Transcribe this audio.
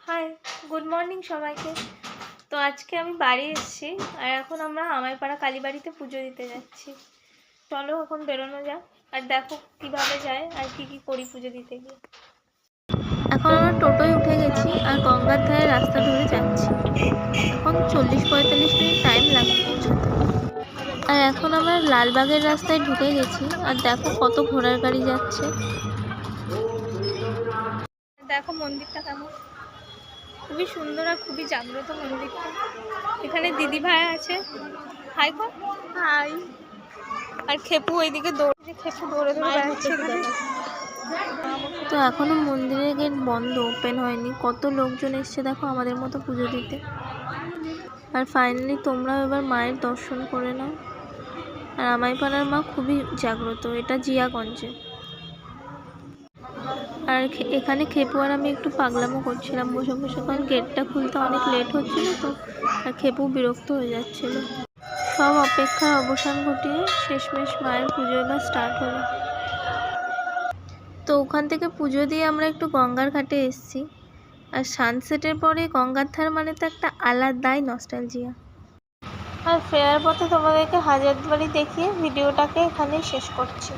High, good morning সবাইকে। তো আজকে আমি বাড়ি এসেছি আর এখন আমরা আমাইপাড়া কালীবাড়িতে পুজো দিতে যাচ্ছি। চলো এখন বেরোনো যাক আর দেখো কিভাবে যায় আর কি কি করি পুজো দিতে গিয়ে। এখন আমরা টোটোয় উঠে গেছি আর গঙ্গার ধারে রাস্তা ধরে যাচ্ছি। এখন 40-45 মিনিট টাইম লাগবে পৌঁছাতে। আর এখন আমরা লালবাগের রাস্তায় ঢুকে গেছি আর দেখো কত ঘোড়ার গাড়ি যাচ্ছে। দেখো মন্দিরটা কেমন, খুবই সুন্দর আর খুবই জাগ্রত মন্দিরটা। এখানে দিদি ভাই আছে, হাই কর, হাই। আর খেপু ওইদিকে খেপু দৌড়ে বেড়াচ্ছে এখানে। তো এখনো মন্দিরের গেট বন্ধ, ওপেন হয়নি। কত লোকজন এসছে দেখো আমাদের মতো পুজো দিতে। আর ফাইনালি তোমরাও এবার মায়ের দর্শন করে নাও। আর আমাইপাড়ার মা খুবই জাগ্রত, এটা জিয়াগঞ্জে। আর এখানে খেপু আর আমি একটু পাগলামো করছিলাম বসে বসে, কারণ গেটটা খুলতে অনেক লেট হচ্ছিল তো, আর খেপু বিরক্ত হয়ে যাচ্ছিল। সব অপেক্ষার অবসান ঘটিয়ে শেষমেশ মায়ের পুজো এবার স্টার্ট হলো। তো ওখান থেকে পুজো দিয়ে আমরা একটু গঙ্গার ঘাটে এসেছি। আর সানসেটের পরে গঙ্গার ধার মানে তো একটা আলাদাই নস্টালজিয়া। আর ফেরার পথে তোমাদেরকে হাজারদুয়ারি দেখিয়ে ভিডিওটাকে এখানেই শেষ করছি।